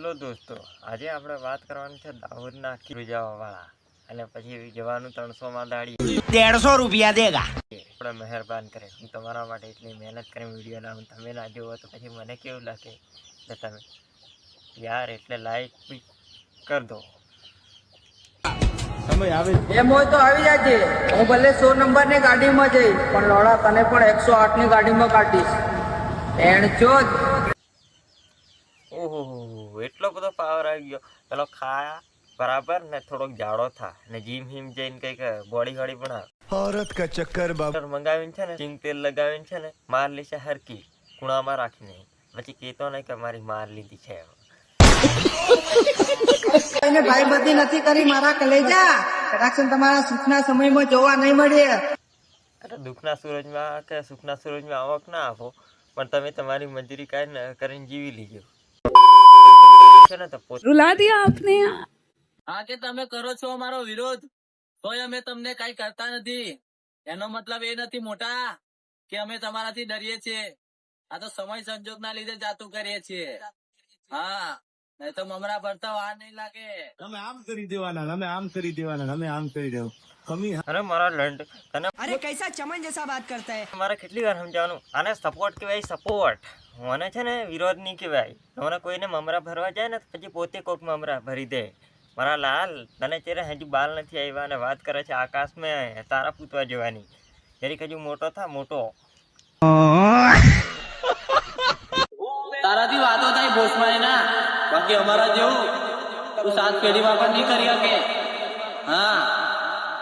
Hello દોસ્તો, આજે આપણે વાત કરવાની છે દાહોદના ખીરજાવાળા અને પછી જવાનું 300માં દાડી 150 રૂપિયા દેગા. આપણે મહેરબાન કરે. હું તમારા માટે એટલી મહેનત કરીને વિડીયો લાવું, તમે ના જોવો તો પછી મને કેવું લાગે કે તમે યાર એટલે લાઈક બી કરી દો. એમ હોય તો આવી જાજે. હું ભલે 100 નંબરની ગાડીમાં જઈશ, પણ લોડા તને પણ 108ની ગાડીમાં કાઢીશ. એણ ચોદ ઓહો, એટલો બધો પાવર આવી ગયો. પેલો ખાયા બરાબર ને થોડોક જાડો થા ને જીમ હિમ જઈને કંઈક બોડી વાડી બનાવ. औरत का चक्कर મંગાવીને છે ને સિંગ તેલ લગાવીને છે ને માર લીશે હરકી ખૂણામાં રાખીને, પછી કહેતો નહીં કે મારી માર લીધી છે. એને ભાઈ બધી નથી કરી મારા કલેજા. કદાચ તમારા સુખના સમયમાં જોવા નહીં મળે. અરે દુઃખના સૂરજમાં કે સુખના સૂરજમાં આવક ના આપો, પણ તમે તમારી મજૂરી કરીને જીવી લીજો છે ને. તો रुला दिया आपने. હા કે તમે કરો છો અમારો વિરોધ, તોય અમે તમને કઈ કરતા નથી. એનો મતલબ એ નથી મોટા કે અમે તમારાથી ડરીએ છીએ. આ તો સમય સંજોગ ના લીધે જાતું કરીએ છીએ. હા, નહીં તો મમરા ભરતા વાર નહીં લાગે. અમે આમ કરી દેવાના, અમે આમ કરી દેવાના, અમે આમ કરી દેવું. કમી અરે મારા લંડ તને અરે कैसा चमन जैसा बात करता है. મારે કેટલી વાર સમજાવવાનું, આને સપોર્ટ કહેવાય, સપોર્ટ. મને છે ને વિરોધ નહીં કહેવાય. મને કોઈને મમરા ભરવા જાય ને પછી પોતે કોક મમરા ભરી દે. મારા લાલ તને ચહેરે હજુ બાલ નથી આવ્યા અને વાત કરે છે આકાશમાં તારા પૂતવા જવાની. જરીક હજુ મોટો થા, મોટો. તારાથી વાતો થાય ભોસમારી ના, બાકી અમારા જેવું તું 7 પેઢીમાં પણ નહીં કરી શકે. હા,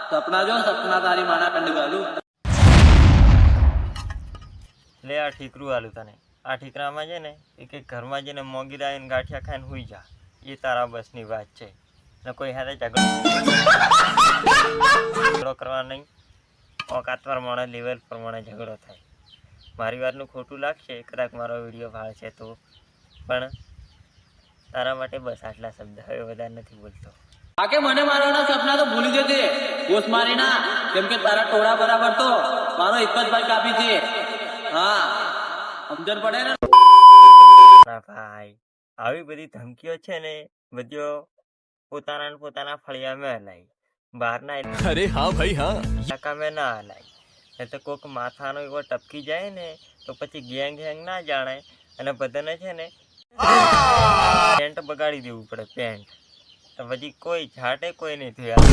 સપના જો સપના તારી માના કંડ ગાલું. લે આ ઠીકરું આલું તને. આ ઠીકરામાં છે ને એક ઘરમાં જઈને મોગી આવીને ગાંઠિયા ખાઈને હુઈ જા. એ તારા બસની વાત છે ને કોઈ હાથે ઝઘડો કરવા નહીં. ઓકાત પ્રમાણે લેવલ પ્રમાણે ઝઘડો થાય. મારી વાતનું ખોટું લાગશે કદાચ મારો વિડીયો ભાળશે તો, પણ તારા માટે બસ આટલા શબ્દ, હવે વધારે નથી બોલતો. આ કે મને મારવાના સપના તો ભૂલી જજે ભોસમારી ના, કેમ કે તારા ટોળા બરાબર તો મારો એક જ ભાઈ કાપી છે. હા, સમજણ પડે ને. ના ભાઈ, આવી બધી ધમકીઓ છે ને બધો પોતાના ફળિયામાં હલાય, બહારના अरे हाँ भाई हाँ. ઇલાકામાં ના હલાય. નહીં તો કોઈક માથાનો એવો ટપકી જાય ને તો પછી ગેંગ ના જાણે અને બધાને છે ને પેન્ટ બગાડી દેવું પડે. પેન્ટ તો પછી કોઈ ઝાટે કોઈ નહીં થયું.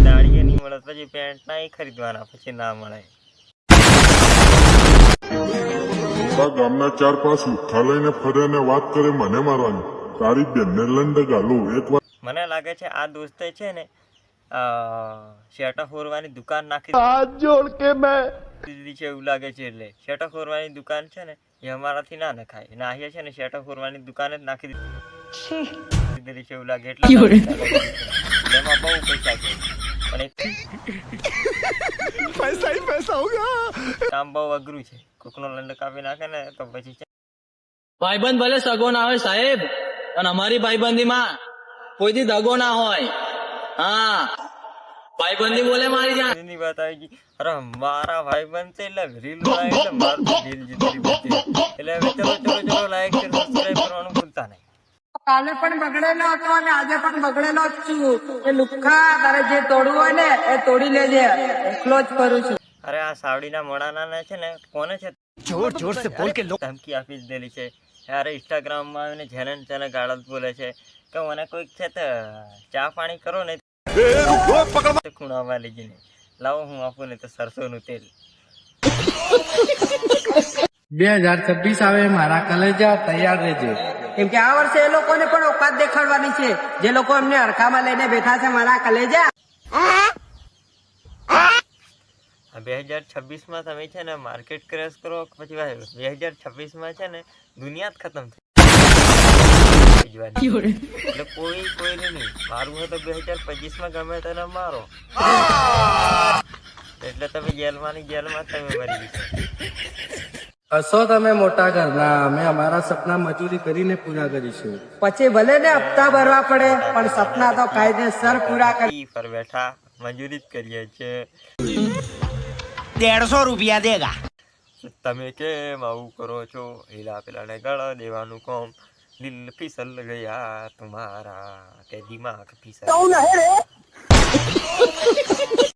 દાડીએ નહીં મળે પછી પેન્ટ ના ખરીદવાના, પછી ના મળે. ગામના 4-5 લુખ્ખા લઈને ફરે ને વાત કરે મને મારવાની. તારી બેનને લંડ ગાલું એક વાર. મને લાગે છે આ દોસ્તે છે ને શેટા ફોરવાની દુકાન નાખી દીધી છે એવું લાગે છે. એટલે શેટા ફોરવાની દુકાન છે ને એ અમારાથી ના નખાય. નાહીએ છે ને શેટા ફોરવાની દુકાન જ નાખી દીધી છે એવું લાગે. એટલે એમાં બહુ પૈસા છે, પણ पैसा ही पैसा होगा. કામ બહુ અઘરું છે. કોકનો લંડ કાપી નાખે ને તો પછી ભાઈબંધ ભલે સગો ના હોય સાહેબ, અને અમારી ભાઈબંધીમાં કોઈથી દગો ના હોય. હા, ભાઈબંધી બોલે મારી જાન. એની વાત આવી ગઈ. અરે મારા ભાઈબંધ છે એટલે રીલ બનાવી એટલે મારું દિલ જીતી લીધું. એટલે હવે ચલો લાઈક શેર સબસ્ક્રાઇબ કરવાનું ભૂલતા નહીં. કાલે પણ બગડેલો હતો અને આજે પણ બગડેલો જ છું. એ લુખ્ખા તારે જે તોડવું હોય ને એ તોડી લેજે. એકલો જ કરું છું. અરે આ સાવડીના મોડાના છે ને કોને છે जोर जोर से बोल के लोग ધમકી આપી જ દેલી છે. યારે ઇન્સ્ટાગ્રામમાં આવીને જેને તેને ગાળો બોલે છે કે મને કોઈક છે તો ચા પાણી કરો ને ખૂણામાં લઈ જઈને લાવો, હું આપું ને તો સરસોનું તેલ. 2026 આવે મારા કલેજા, તૈયાર રહેજે. કેમ કે આ વર્ષે એ લોકોને પણ ઓકાત દેખાડવાની છે જે લોકો એમને અરખામાં લઈને બેઠા છે મારા કલેજા. 2026માં તમે છે ને માર્કેટ ક્રેશ કરો પછી 2026માં છે ને દુનિયા જ ખતમ થઈ જવાની. એટલે કોઈને નહીં મારું હોય તો 2025માં ગમે તેને મારો. એટલે તમે જેલમાં તમે મરી જશો. હસો તમે મોટા ઘરના, અમે અમારા સપના મજૂરી કરીને પૂરા કરીશું. પછી ભલે ને હપ્તા ભરવા પડે પણ સપના તો કાયદેસર પૂરા કરી. પર બેઠા મજૂરી જ કરીએ છીએ. 150 રૂપિયા દેગા. તમે કેમ આવું કરો છો? હીલા પેલાને ગાળા દેવાનું કામ દિલ ફિસલ ગયા તુમ્હારા કે દિમાગ ફિસલ